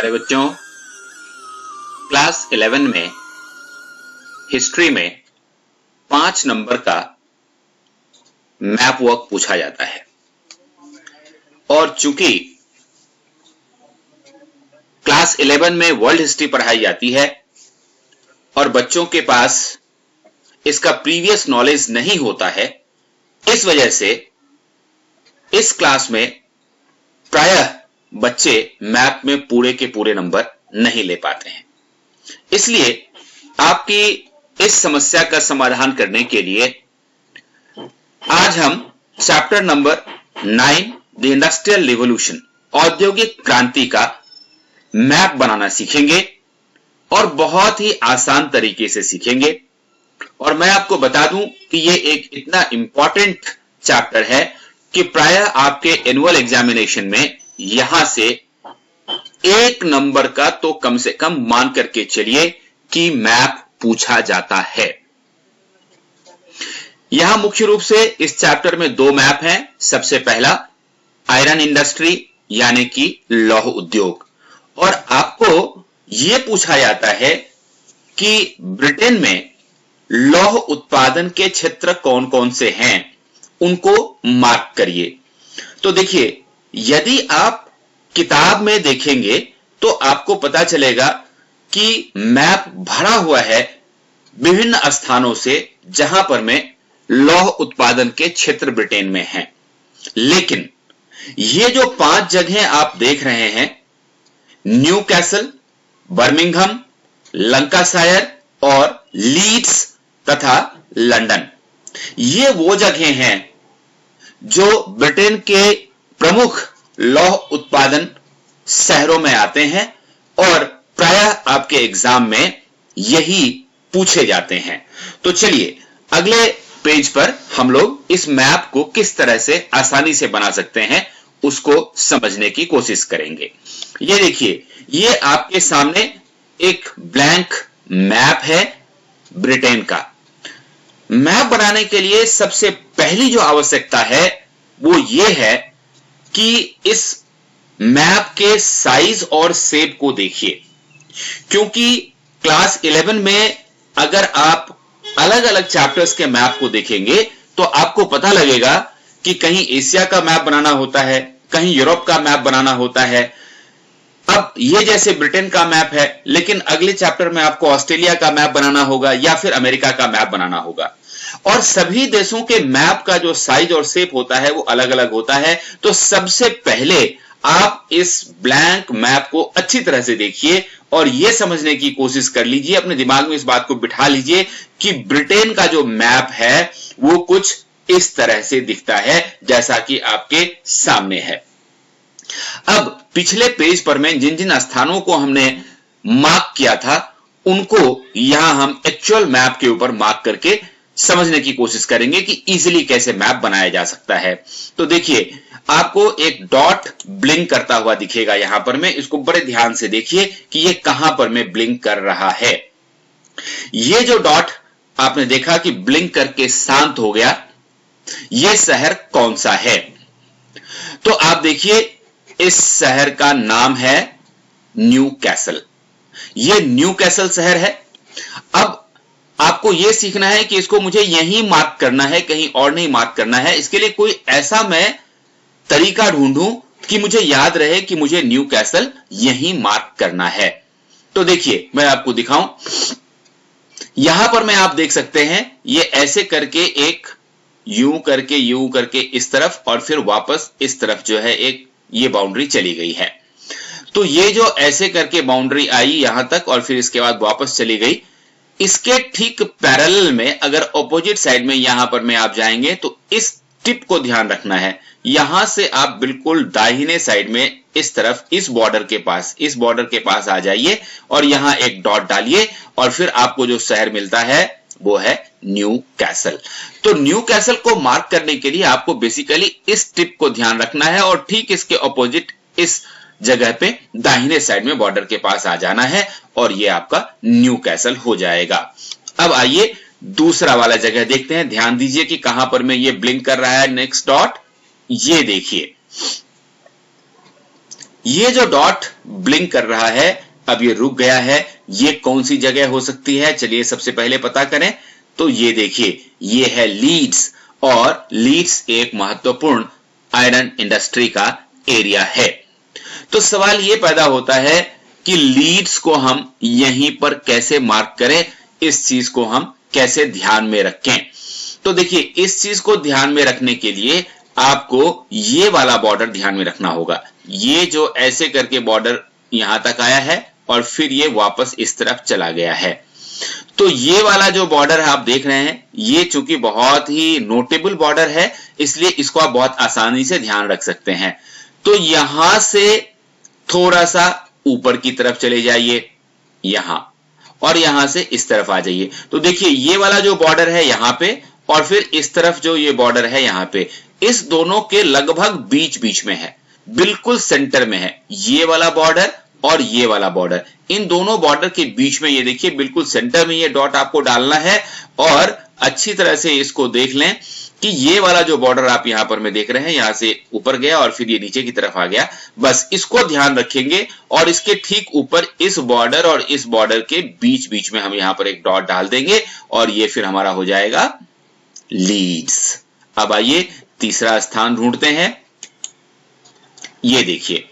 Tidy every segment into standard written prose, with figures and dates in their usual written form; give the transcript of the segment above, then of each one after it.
प्यारे बच्चों, क्लास 11 में हिस्ट्री में 5 नंबर का मैप वर्क पूछा जाता है और चूंकि क्लास 11 में वर्ल्ड हिस्ट्री पढ़ाई जाती है और बच्चों के पास इसका प्रीवियस नॉलेज नहीं होता है, इस वजह से इस क्लास में प्रायः बच्चे मैप में पूरे के पूरे नंबर नहीं ले पाते हैं। इसलिए आपकी इस समस्या का समाधान करने के लिए आज हम chapter number 9 the industrial revolution औद्योगिक क्रांति का मैप बनाना सीखेंगे और बहुत ही आसान तरीके से सीखेंगे। और मैं आपको बता दूं कि ये एक इतना इंपॉर्टेंट चैप्टर है कि प्रायः आपके एनुअल एग्जामिनेशन में यहां से 1 नंबर का तो कम से कम मान करके चलिए कि मैप पूछा जाता है। यहां मुख्य रूप से इस चैप्टर में 2 मैप हैं। सबसे पहला आयरन इंडस्ट्री यानी कि लौह उद्योग, और आपको यह पूछा जाता है कि ब्रिटेन में लौह उत्पादन के क्षेत्र कौन कौन से हैं, उनको मार्क करिए। तो देखिए, यदि आप किताब में देखेंगे तो आपको पता चलेगा कि मैप भरा हुआ है विभिन्न स्थानों से जहां पर में लौह उत्पादन के क्षेत्र ब्रिटेन में हैं। लेकिन ये जो 5 जगहें आप देख रहे हैं, न्यू कैसल, बर्मिंघम, लंकाशायर और लीड्स तथा लंदन, ये वो जगहें हैं जो ब्रिटेन के प्रमुख लौह उत्पादन शहरों में आते हैं और प्रायः आपके एग्जाम में यही पूछे जाते हैं। तो चलिए अगले पेज पर हम लोग इस मैप को किस तरह से आसानी से बना सकते हैं उसको समझने की कोशिश करेंगे। ये देखिए, ये आपके सामने एक ब्लैंक मैप है ब्रिटेन का। मैप बनाने के लिए सबसे पहली जो आवश्यकता है वो ये है कि इस मैप के साइज और शेप को देखिए, क्योंकि क्लास 11 में अगर आप अलग अलग चैप्टर्स के मैप को देखेंगे तो आपको पता लगेगा कि कहीं एशिया का मैप बनाना होता है, कहीं यूरोप का मैप बनाना होता है। अब ये जैसे ब्रिटेन का मैप है, लेकिन अगले चैप्टर में आपको ऑस्ट्रेलिया का मैप बनाना होगा या फिर अमेरिका का मैप बनाना होगा, और सभी देशों के मैप का जो साइज और शेप होता है वो अलग अलग होता है। तो सबसे पहले आप इस ब्लैंक मैप को अच्छी तरह से देखिए और यह समझने की कोशिश कर लीजिए, अपने दिमाग में इस बात को बिठा लीजिए कि ब्रिटेन का जो मैप है वो कुछ इस तरह से दिखता है जैसा कि आपके सामने है। अब पिछले पेज पर में जिन जिन स्थानों को हमने मार्क किया था उनको यहां हम एक्चुअल मैप के ऊपर मार्क करके समझने की कोशिश करेंगे कि इजीली कैसे मैप बनाया जा सकता है। तो देखिए, आपको एक डॉट ब्लिंक करता हुआ दिखेगा यहां पर में, इसको बड़े ध्यान से देखिए कि ये कहां पर में ब्लिंक कर रहा है। ये जो डॉट आपने देखा कि ब्लिंक करके शांत हो गया, ये शहर कौन सा है? तो आप देखिए, इस शहर का नाम है न्यू कैसल। ये न्यू कैसल शहर है। अब आपको यह सीखना है कि इसको मुझे यहीं मार्क करना है, कहीं और नहीं मार्क करना है। इसके लिए कोई ऐसा मैं तरीका ढूंढूं कि मुझे याद रहे कि मुझे न्यू कैसल यहीं मार्क करना है। तो देखिए, मैं आपको दिखाऊं। यहां पर मैं आप देख सकते हैं, ये ऐसे करके एक यूं करके इस तरफ और फिर वापस इस तरफ जो है एक ये बाउंड्री चली गई है। तो ये जो ऐसे करके बाउंड्री आई यहां तक और फिर इसके बाद वापस चली गई, इसके ठीक पैरेलल में अगर ऑपोजिट साइड में यहां पर में आप जाएंगे तो इस टिप को ध्यान रखना है। यहां से आप बिल्कुल दाहिने साइड में इस तरफ इस बॉर्डर के पास आ जाइए और यहां एक डॉट डालिए और फिर आपको जो शहर मिलता है वो है न्यू कैसल। तो न्यू कैसल को मार्क करने के लिए आपको बेसिकली इस टिप को ध्यान रखना है और ठीक इसके ऑपोजिट इस जगह पे दाहिने साइड में बॉर्डर के पास आ जाना है और ये आपका न्यू कैसल हो जाएगा। अब आइए दूसरा वाला जगह देखते हैं। ध्यान दीजिए कि कहां पर में ये ब्लिंक कर रहा है नेक्स्ट डॉट। ये देखिए, ये जो डॉट ब्लिंक कर रहा है, अब ये रुक गया है, ये कौन सी जगह हो सकती है? चलिए सबसे पहले पता करें। तो ये देखिए, ये है लीड्स, और लीड्स एक महत्वपूर्ण आयरन इंडस्ट्री का एरिया है। तो सवाल ये पैदा होता है कि लीड्स को हम यहीं पर कैसे मार्क करें, इस चीज को हम कैसे ध्यान में रखें। तो देखिए, इस चीज को ध्यान में रखने के लिए आपको ये वाला बॉर्डर ध्यान में रखना होगा। ये जो ऐसे करके बॉर्डर यहां तक आया है और फिर ये वापस इस तरफ चला गया है। तो ये वाला जो बॉर्डर है आप देख रहे हैं, ये चूंकि बहुत ही नोटेबल बॉर्डर है, इसलिए इसको आप बहुत आसानी से ध्यान रख सकते हैं। तो यहां से थोड़ा सा ऊपर की तरफ चले जाइए यहां, और यहां से इस तरफ आ जाइए। तो देखिए, ये वाला जो बॉर्डर है यहां पे, और फिर इस तरफ जो ये बॉर्डर है यहां पे, इस दोनों के लगभग बीच बीच में है, बिल्कुल सेंटर में है ये वाला बॉर्डर और ये वाला बॉर्डर। इन दोनों बॉर्डर के बीच में ये देखिए, बिल्कुल सेंटर में ये डॉट आपको डालना है। और अच्छी तरह से इसको देख लें कि ये वाला जो बॉर्डर आप यहां पर में देख रहे हैं, यहां से ऊपर गया और फिर ये नीचे की तरफ आ गया, बस इसको ध्यान रखेंगे। और इसके ठीक ऊपर इस बॉर्डर और इस बॉर्डर के बीच बीच में हम यहां पर एक डॉट डाल देंगे, और ये फिर हमारा हो जाएगा लीड्स। अब आइए तीसरा स्थान ढूंढते हैं। ये देखिए,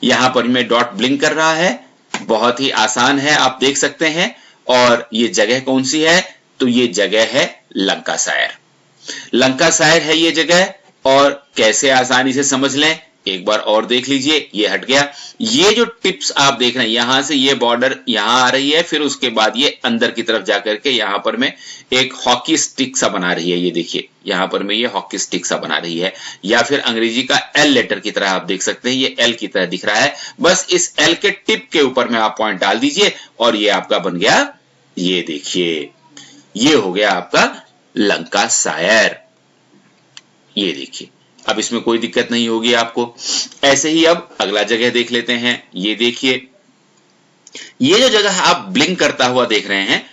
यहां पर मैं डॉट ब्लिंक कर रहा है, बहुत ही आसान है, आप देख सकते हैं। और ये जगह कौन सी है? तो ये जगह है लंकाशायर। लंकाशायर है ये जगह, और कैसे आसानी से समझ लें, एक बार और देख लीजिए। ये हट गया, ये जो टिप्स आप देख रहे हैं, यहां से ये बॉर्डर यहां आ रही है, फिर उसके बाद ये अंदर की तरफ जाकर के यहां पर में एक हॉकी स्टिक सा बना रही है। ये देखिए, यहां पर में ये हॉकी स्टिक सा बना रही है, या फिर अंग्रेजी का एल लेटर की तरह आप देख सकते हैं, ये एल की तरह दिख रहा है। बस इस एल के टिप के ऊपर में आप पॉइंट डाल दीजिए, और ये आपका बन गया, ये देखिए, ये हो गया आपका लंकाशायर। ये देखिए, अब इसमें कोई दिक्कत नहीं होगी आपको। ऐसे ही अब अगला जगह देख लेते हैं। ये देखिए, ये जो जगह आप ब्लिंक करता हुआ देख रहे हैं,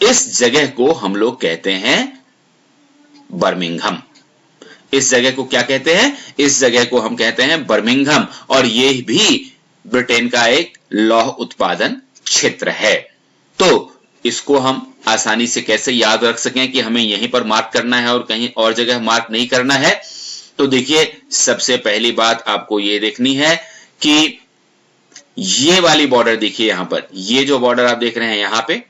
इस जगह को हम लोग कहते हैं बर्मिंघम। इस जगह को क्या कहते हैं? इस जगह को हम कहते हैं बर्मिंघम, और ये भी ब्रिटेन का एक लौह उत्पादन क्षेत्र है। तो इसको हम आसानी से कैसे याद रख सकें कि हमें यहीं पर मार्क करना है और कहीं और जगह मार्क नहीं करना है? तो देखिए, सबसे पहली बात आपको ये देखनी है कि ये वाली बॉर्डर देखिए, यहां पर ये जो बॉर्डर आप देख रहे हैं यहां पे,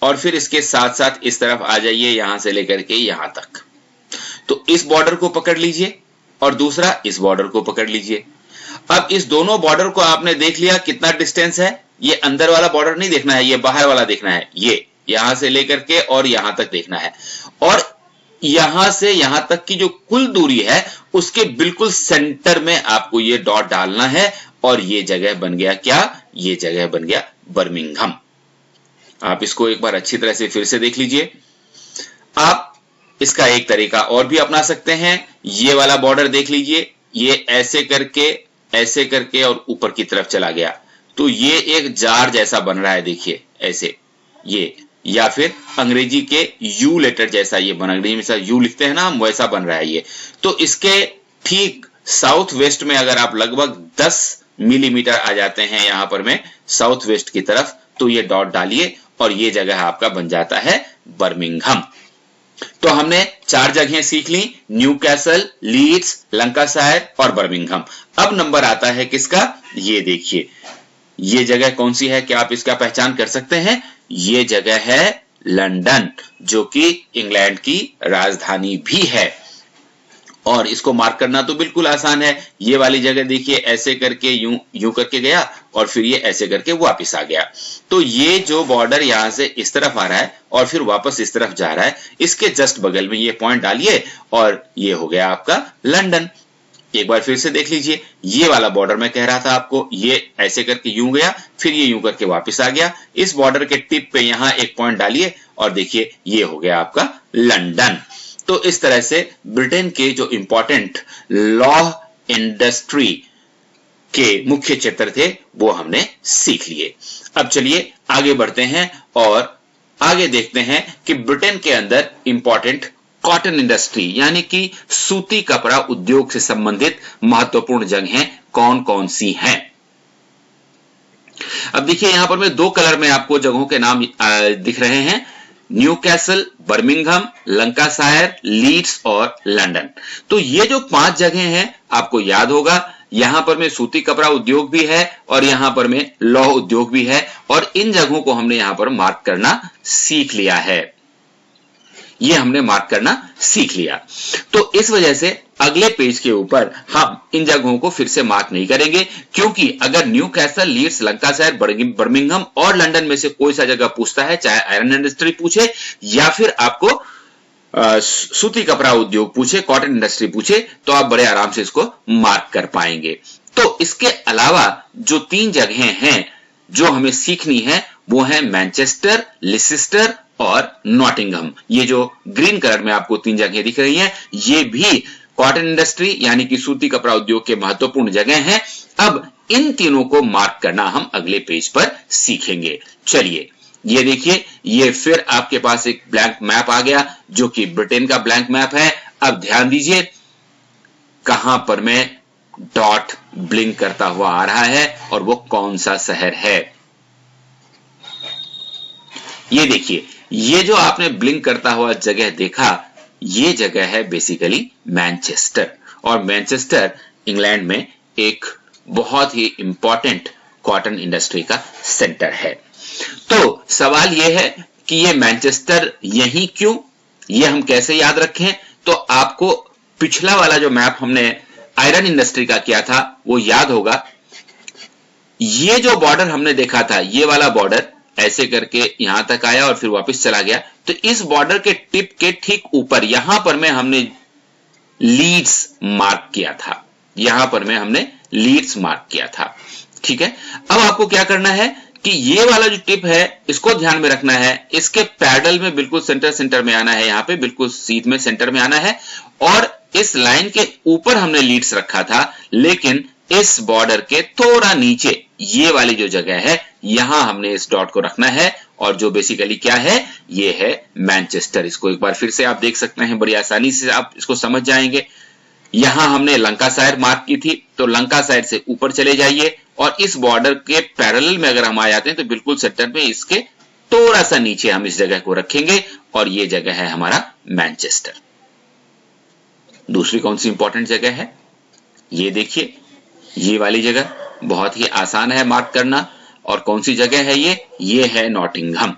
और फिर इसके साथ साथ इस तरफ आ जाइए, यहां से लेकर के यहां तक। तो इस बॉर्डर को पकड़ लीजिए, और दूसरा इस बॉर्डर को पकड़ लीजिए। अब इस दोनों बॉर्डर को आपने देख लिया, कितना डिस्टेंस है। ये अंदर वाला बॉर्डर नहीं देखना है, ये बाहर वाला देखना है। ये यहां से लेकर के और यहां तक देखना है, और यहां से यहां तक की जो कुल दूरी है, उसके बिल्कुल सेंटर में आपको ये डॉट डालना है, और ये जगह बन गया क्या? ये जगह बन गया बर्मिंघम। आप इसको एक बार अच्छी तरह से फिर से देख लीजिए। आप इसका एक तरीका और भी अपना सकते हैं। ये वाला बॉर्डर देख लीजिए, ये ऐसे करके और ऊपर की तरफ चला गया, तो ये एक जार जैसा बन रहा है, देखिए ऐसे, ये, या फिर अंग्रेजी के यू लेटर जैसा ये बना, अंग्रेजी में यू लिखते हैं ना हम, वैसा बन रहा है ये। तो इसके ठीक साउथ वेस्ट में अगर आप लगभग 10 मिलीमीटर आ जाते हैं यहां पर में साउथ वेस्ट की तरफ, तो ये डॉट डालिए, और ये जगह आपका बन जाता है बर्मिंघम। तो हमने 4 जगहें सीख ली, न्यू कैसल, लीड्स, लंकाशायर और बर्मिंघम। अब नंबर आता है किसका? ये देखिए, ये जगह कौन सी है? क्या आप इसका पहचान कर सकते हैं? ये जगह है लंदन, जो कि इंग्लैंड की राजधानी भी है। और इसको मार्क करना तो बिल्कुल आसान है। ये वाली जगह देखिए, ऐसे करके यूं करके गया, और फिर ये ऐसे करके वापस आ गया। तो ये जो बॉर्डर यहां से इस तरफ आ रहा है और फिर वापस इस तरफ जा रहा है, इसके जस्ट बगल में ये पॉइंट डालिए, और ये हो गया आपका लंदन। एक बार फिर से देख लीजिए, ये वाला बॉर्डर मैं कह रहा था आपको, ये ऐसे करके यूं गया, फिर ये यूं करके वापस आ गया। इस बॉर्डर के टिप पे यहां एक पॉइंट डालिए, और देखिए ये हो गया आपका लंदन। तो इस तरह से ब्रिटेन के जो इंपॉर्टेंट लौह इंडस्ट्री के मुख्य क्षेत्र थे वो हमने सीख लिए। अब चलिए आगे बढ़ते हैं और आगे देखते हैं कि ब्रिटेन के अंदर इंपॉर्टेंट कॉटन इंडस्ट्री यानी कि सूती कपड़ा उद्योग से संबंधित महत्वपूर्ण जगहें कौन कौन सी हैं। अब देखिए यहां पर मैं दो कलर में आपको जगहों के नाम दिख रहे हैं, न्यूकैसल, बर्मिंघम, लंकाशायर, लीड्स और लंदन। तो ये जो 5 जगह हैं आपको याद होगा, यहां पर में सूती कपड़ा उद्योग भी है और यहां पर में लौह उद्योग भी है, और इन जगहों को हमने यहां पर मार्क करना सीख लिया है। ये हमने मार्क करना सीख लिया। तो इस वजह से अगले पेज के ऊपर हम इन जगहों को फिर से मार्क नहीं करेंगे, क्योंकि अगर न्यूकैसल, लीड्स, लंकाशायर, बर्मिंघम और लंदन में से कोई सा जगह पूछता है, चाहे आयरन इंडस्ट्री पूछे या फिर आपको सूती कपड़ा उद्योग पूछे, कॉटन इंडस्ट्री पूछे, तो आप बड़े आराम से इसको मार्क कर पाएंगे। तो इसके अलावा जो 3 जगहें हैं जो हमें सीखनी है वो है मैनचेस्टर, लिसेस्टर और नॉटिंघम। ये जो ग्रीन कलर में आपको 3 जगहें दिख रही हैं, ये भी कॉटन इंडस्ट्री यानी कि सूती कपड़ा उद्योग के महत्वपूर्ण जगह हैं। अब इन तीनों को मार्क करना हम अगले पेज पर सीखेंगे। चलिए ये देखिए, ये फिर आपके पास एक ब्लैंक मैप आ गया जो कि ब्रिटेन का ब्लैंक मैप है। अब ध्यान दीजिए कहां पर में डॉट ब्लिंक करता हुआ आ रहा है और वो कौन सा शहर है। ये देखिए, ये जो आपने ब्लिंक करता हुआ जगह देखा, ये जगह है बेसिकली मैनचेस्टर, और मैनचेस्टर इंग्लैंड में एक बहुत ही इंपॉर्टेंट कॉटन इंडस्ट्री का सेंटर है। तो सवाल यह है कि ये मैनचेस्टर यहीं क्यों, ये हम कैसे याद रखें। तो आपको पिछला वाला जो मैप हमने आयरन इंडस्ट्री का किया था वो याद होगा। ये जो बॉर्डर हमने देखा था, ये वाला बॉर्डर ऐसे करके यहां तक आया और फिर वापस चला गया। तो इस बॉर्डर के टिप के ठीक ऊपर यहां पर में हमने लीड्स मार्क किया था, यहां पर में हमने लीड्स मार्क किया था। ठीक है, अब आपको क्या करना है कि ये वाला जो टिप है इसको ध्यान में रखना है, इसके पैरेलल में बिल्कुल सेंटर में आना है, यहां पे बिल्कुल सीध में सेंटर में आना है, और इस लाइन के ऊपर हमने लीड्स रखा था, लेकिन इस बॉर्डर के थोड़ा नीचे ये वाली जो जगह है यहां हमने इस डॉट को रखना है, और जो बेसिकली क्या है, ये है मैनचेस्टर। इसको एक बार फिर से आप देख सकते हैं, बड़ी आसानी से आप इसको समझ जाएंगे। यहां हमने लंकाशायर मार्क की थी, तो लंकाशायर से ऊपर चले जाइए और इस बॉर्डर के पैरेलल में अगर हम आ जाते हैं तो बिल्कुल सेंटर में इसके थोड़ा सा नीचे हम इस जगह को रखेंगे, और ये जगह है हमारा मैनचेस्टर। दूसरी कौन सी इंपॉर्टेंट जगह है, ये देखिए, ये वाली जगह बहुत ही आसान है मार्क करना। और कौन सी जगह है ये है नॉटिंघम।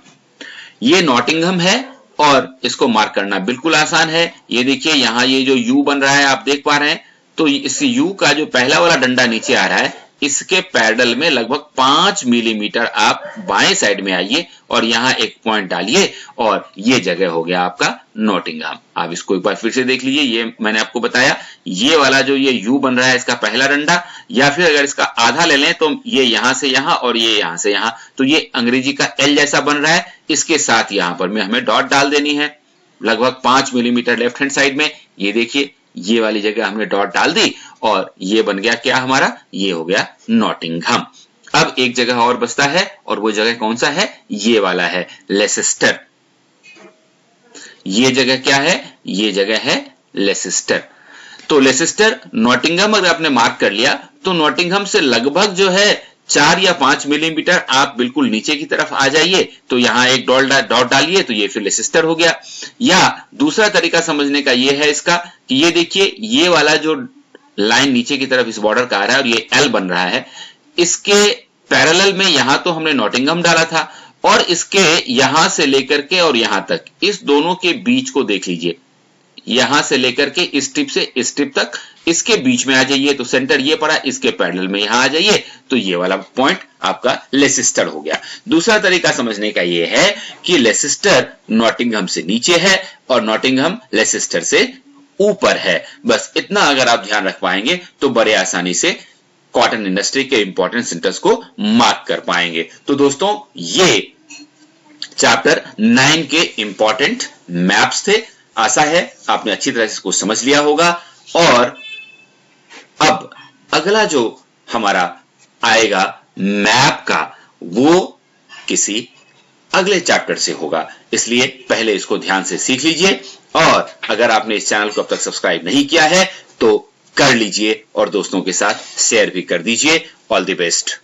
ये नॉटिंघम है और इसको मार्क करना बिल्कुल आसान है। ये देखिए, यहां ये जो यू बन रहा है आप देख पा रहे हैं, तो इस यू का जो पहला वाला डंडा नीचे आ रहा है, इसके पैरेलल में लगभग 5 मिलीमीटर आप बाएं साइड में आइए और यहां एक पॉइंट डालिए, और ये जगह हो गया आपका नॉटिंघम। आप इसको एक बार फिर से देख लीजिए, ये मैंने आपको बताया, ये वाला जो ये यू बन रहा है इसका पहला डंडा, या फिर अगर इसका आधा ले लें तो ये यहां से यहां और ये यहां से यहां, तो ये अंग्रेजी का एल जैसा बन रहा है। इसके साथ यहां पर में हमें डॉट डाल देनी है लगभग 5 मिलीमीटर लेफ्ट हैंड साइड में। ये देखिए, ये वाली जगह हमने डॉट डाल दी और ये बन गया क्या हमारा, ये हो गया नॉटिंघम। अब एक जगह और बचता है, और वो जगह कौन सा है, ये वाला है लेसेस्टर। ये जगह क्या है, ये जगह है लेसेस्टर। तो लेसेस्टर, नॉटिंघम अगर आपने मार्क कर लिया तो नॉटिंघम से लगभग जो है 4 या 5 मिलीमीटर आप बिल्कुल नीचे की तरफ आ जाइए, तो यहां एक डॉट डालिए, तो ये फिर लेसेस्टर हो गया। या दूसरा तरीका समझने का ये है इसका कि ये देखिए, ये वाला जो लाइन नीचे की तरफ इस बॉर्डर का आ रहा है और ये एल बन रहा है, इसके पैरेलल में यहां तो हमने नॉटिंघम डाला था, और इसके यहां से लेकर के और यहां तक, इस दोनों के बीच को देख लीजिए, यहां से लेकर के इस टिप से इस टिप तक, इसके बीच में आ जाइए तो सेंटर ये पड़ा, इसके पैरेलल में यहां आ जाइए तो ये वाला पॉइंट आपका लेसेस्टर हो गया। दूसरा तरीका समझने का ये है कि लेसेस्टर नॉटिंघम से नीचे है और नॉटिंघम लेसेस्टर से ऊपर है। बस इतना अगर आप ध्यान रख पाएंगे तो बड़े आसानी से कॉटन इंडस्ट्री के इंपॉर्टेंट सेंटर्स को मार्क कर पाएंगे। तो दोस्तों, ये चैप्टर 9 के इंपॉर्टेंट मैप्स थे। आशा है आपने अच्छी तरह से इसको समझ लिया होगा, और अब अगला जो हमारा आएगा मैप का, वो किसी अगले चैप्टर से होगा, इसलिए पहले इसको ध्यान से सीख लीजिए। और अगर आपने इस चैनल को अब तक सब्सक्राइब नहीं किया है तो कर लीजिए और दोस्तों के साथ शेयर भी कर दीजिए। All the best.